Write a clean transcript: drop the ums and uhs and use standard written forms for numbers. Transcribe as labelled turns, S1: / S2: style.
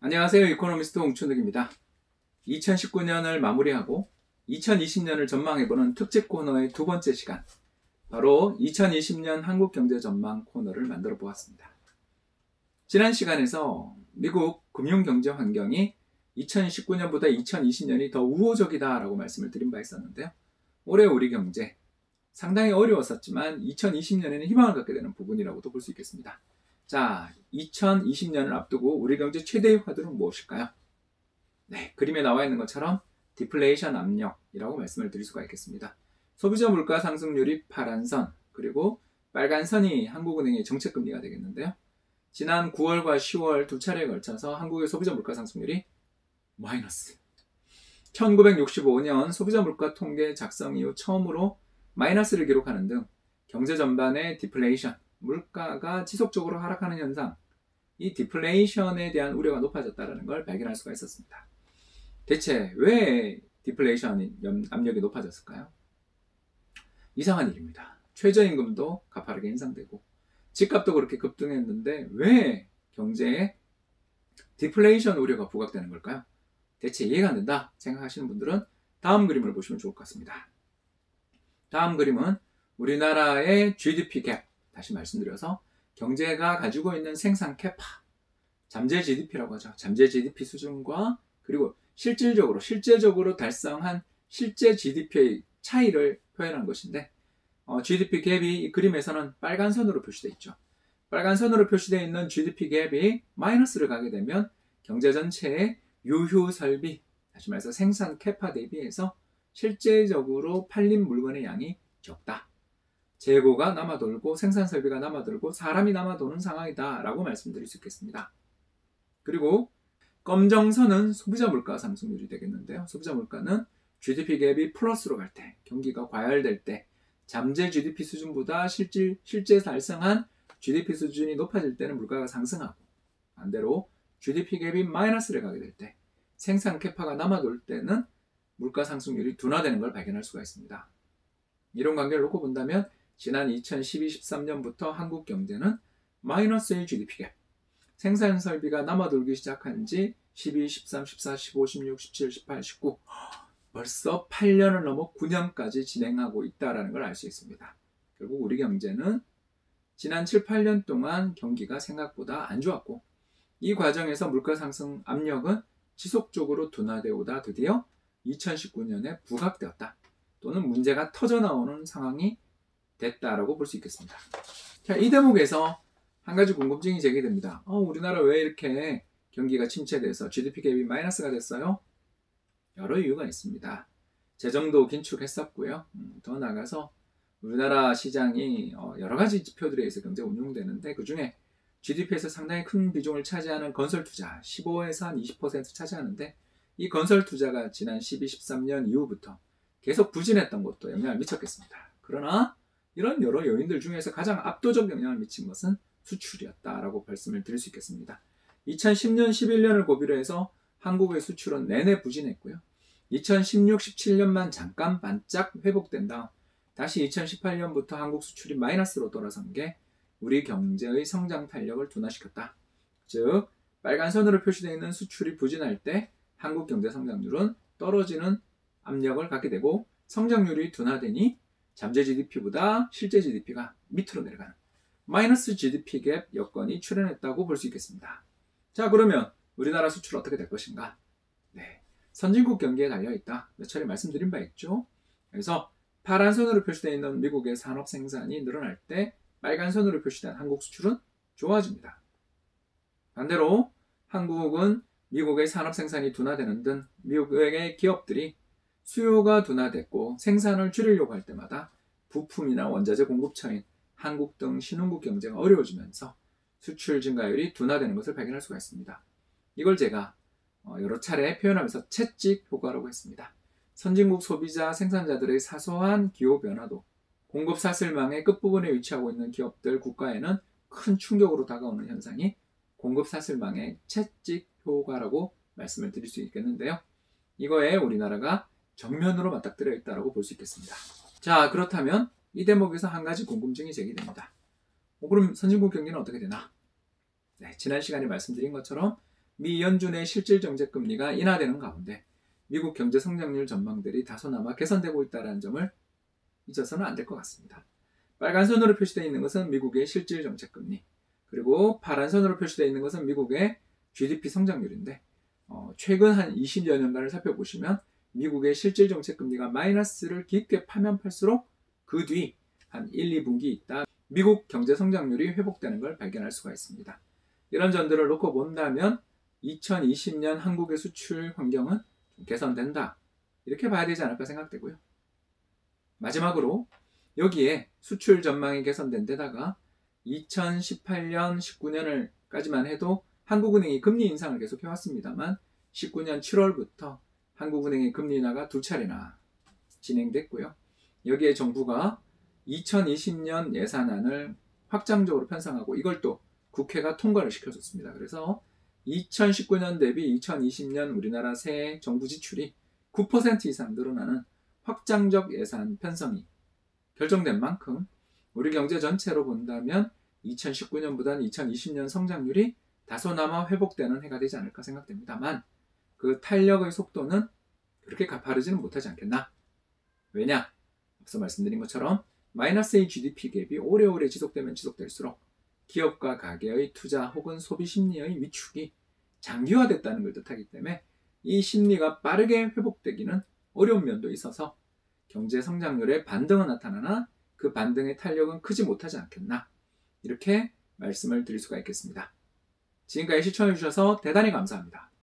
S1: 안녕하세요. 이코노미스트 홍춘욱입니다. 2019년을 마무리하고 2020년을 전망해보는 특집 코너의 두 번째 시간, 바로 2020년 한국경제 전망 코너를 만들어 보았습니다. 지난 시간에서 미국 금융경제 환경이 2019년보다 2020년이 더 우호적이다라고 말씀을 드린 바 있었는데요. 올해 우리 경제 상당히 어려웠었지만 2020년에는 희망을 갖게 되는 부분이라고도 볼 수 있겠습니다. 자, 2020년을 앞두고 우리 경제 최대의 화두는 무엇일까요? 네, 그림에 나와 있는 것처럼 디플레이션 압력이라고 말씀을 드릴 수가 있겠습니다. 소비자 물가 상승률이 파란 선, 그리고 빨간 선이 한국은행의 정책금리가 되겠는데요. 지난 9월과 10월 두 차례에 걸쳐서 한국의 소비자 물가 상승률이 마이너스. 1965년 소비자 물가 통계 작성 이후 처음으로 마이너스를 기록하는 등 경제 전반의 디플레이션, 물가가 지속적으로 하락하는 현상, 이 디플레이션에 대한 우려가 높아졌다는 걸 발견할 수가 있었습니다. 대체 왜 디플레이션 압력이 높아졌을까요? 이상한 일입니다. 최저임금도 가파르게 인상되고 집값도 그렇게 급등했는데 왜 경제에 디플레이션 우려가 부각되는 걸까요? 대체 이해가 안 된다 생각하시는 분들은 다음 그림을 보시면 좋을 것 같습니다. 다음 그림은 우리나라의 GDP 갭, 다시 말씀드려서 경제가 가지고 있는 생산 캐파, 잠재 GDP라고 하죠. 잠재 GDP 수준과 그리고 실제적으로 달성한 실제 GDP의 차이를 표현한 것인데, GDP 갭이 이 그림에서는 빨간 선으로 표시되어 있죠. 빨간 선으로 표시되어 있는 GDP 갭이 마이너스를 가게 되면 경제 전체의 유휴 설비, 다시 말해서 생산 캐파 대비해서 실제적으로 팔린 물건의 양이 적다. 재고가 남아돌고 생산 설비가 남아돌고 사람이 남아도는 상황이다 라고 말씀드릴 수 있겠습니다. 그리고 검정선은 소비자 물가 상승률이 되겠는데요. 소비자 물가는 GDP 갭이 플러스로 갈 때, 경기가 과열될 때, 잠재 GDP 수준보다 실제 달성한 GDP 수준이 높아질 때는 물가가 상승하고, 반대로 GDP 갭이 마이너스를 가게 될 때, 생산 캐파가 남아돌 때는 물가 상승률이 둔화되는 걸 발견할 수가 있습니다. 이런 관계를 놓고 본다면 지난 2012-13년부터 한국 경제는 마이너스의 GDP 갭, 생산 설비가 남아돌기 시작한 지 12, 13, 14, 15, 16, 17, 18, 19 벌써 8년을 넘어 9년까지 진행하고 있다는 걸 알 수 있습니다. 결국 우리 경제는 지난 7, 8년 동안 경기가 생각보다 안 좋았고, 이 과정에서 물가 상승 압력은 지속적으로 둔화되어 오다 드디어 2019년에 부각되었다, 또는 문제가 터져나오는 상황이 됐다라고 볼 수 있겠습니다. 자, 이 대목에서 한 가지 궁금증이 제기됩니다. 우리나라 왜 이렇게 경기가 침체돼서 GDP 갭이 마이너스가 됐어요? 여러 이유가 있습니다. 재정도 긴축했었고요. 더 나아가서 우리나라 시장이 여러 가지 지표들에 의해서 경제가 운용되는데, 그 중에 GDP에서 상당히 큰 비중을 차지하는 건설 투자, 15에서 한 20% 차지하는데, 이 건설 투자가 지난 12, 13년 이후부터 계속 부진했던 것도 영향을 미쳤겠습니다. 그러나 이런 여러 요인들 중에서 가장 압도적 영향을 미친 것은 수출이었다라고 말씀을 드릴 수 있겠습니다. 2010년, 11년을 고비로 해서 한국의 수출은 내내 부진했고요. 2016, 17년만 잠깐 반짝 회복된 다음 다시 2018년부터 한국 수출이 마이너스로 돌아선 게 우리 경제의 성장 탄력을 둔화시켰다. 즉, 빨간 선으로 표시되어 있는 수출이 부진할 때 한국 경제 성장률은 떨어지는 압력을 갖게 되고, 성장률이 둔화되니 잠재 GDP보다 실제 GDP가 밑으로 내려가는 마이너스 GDP 갭 여건이 출현했다고 볼 수 있겠습니다. 자, 그러면 우리나라 수출 어떻게 될 것인가? 네, 선진국 경기에 달려있다. 몇 차례 말씀드린 바 있죠. 그래서 파란 선으로 표시되어 있는 미국의 산업 생산이 늘어날 때 빨간 선으로 표시된 한국 수출은 좋아집니다. 반대로 한국은 미국의 산업 생산이 둔화되는 등 미국의 기업들이 수요가 둔화됐고 생산을 줄이려고 할 때마다 부품이나 원자재 공급처인 한국 등 신흥국 경제가 어려워지면서 수출 증가율이 둔화되는 것을 발견할 수가 있습니다. 이걸 제가 여러 차례 표현하면서 채찍 효과라고 했습니다. 선진국 소비자 생산자들의 사소한 기호 변화도 공급 사슬망의 끝부분에 위치하고 있는 기업들, 국가에는 큰 충격으로 다가오는 현상이 공급 사슬망의 채찍 효과라고 말씀을 드릴 수 있겠는데요. 이거에 우리나라가 정면으로 맞닥뜨려 있다고 볼 수 있겠습니다. 자, 그렇다면 이 대목에서 한 가지 궁금증이 제기됩니다. 그럼 선진국 경기는 어떻게 되나? 네, 지난 시간에 말씀드린 것처럼 미 연준의 실질 정책 금리가 인하되는 가운데 미국 경제 성장률 전망들이 다소나마 개선되고 있다는 점을 잊어서는 안 될 것 같습니다. 빨간 선으로 표시되어 있는 것은 미국의 실질 정책 금리, 그리고 파란 선으로 표시되어 있는 것은 미국의 GDP 성장률인데 최근 한 20여 년간을 살펴보시면 미국의 실질 정책 금리가 마이너스를 깊게 파면 팔수록 그 뒤 한 1, 2분기 있다 미국 경제 성장률이 회복되는 걸 발견할 수가 있습니다. 이런 점들을 놓고 본다면 2020년 한국의 수출 환경은 좀 개선된다, 이렇게 봐야 되지 않을까 생각되고요. 마지막으로 여기에 수출 전망이 개선된 데다가 2018년, 19년을까지만 해도 한국은행이 금리 인상을 계속 해왔습니다만 19년 7월부터 한국은행의 금리 인하가 2차례나 진행됐고요. 여기에 정부가 2020년 예산안을 확장적으로 편성하고 이걸 또 국회가 통과를 시켜줬습니다. 그래서 2019년 대비 2020년 우리나라 새 정부 지출이 9% 이상 늘어나는 확장적 예산 편성이 결정된 만큼 우리 경제 전체로 본다면 2019년보다는 2020년 성장률이 다소나마 회복되는 해가 되지 않을까 생각됩니다만 그 탄력의 속도는 그렇게 가파르지는 못하지 않겠나? 왜냐? 앞서 말씀드린 것처럼 마이너스의 GDP 갭이 오래오래 지속되면 지속될수록 기업과 가계의 투자 혹은 소비 심리의 위축이 장기화됐다는 걸 뜻하기 때문에 이 심리가 빠르게 회복되기는 어려운 면도 있어서 경제 성장률에 반등은 나타나나 그 반등의 탄력은 크지 못하지 않겠나, 이렇게 말씀을 드릴 수가 있겠습니다. 지금까지 시청해주셔서 대단히 감사합니다.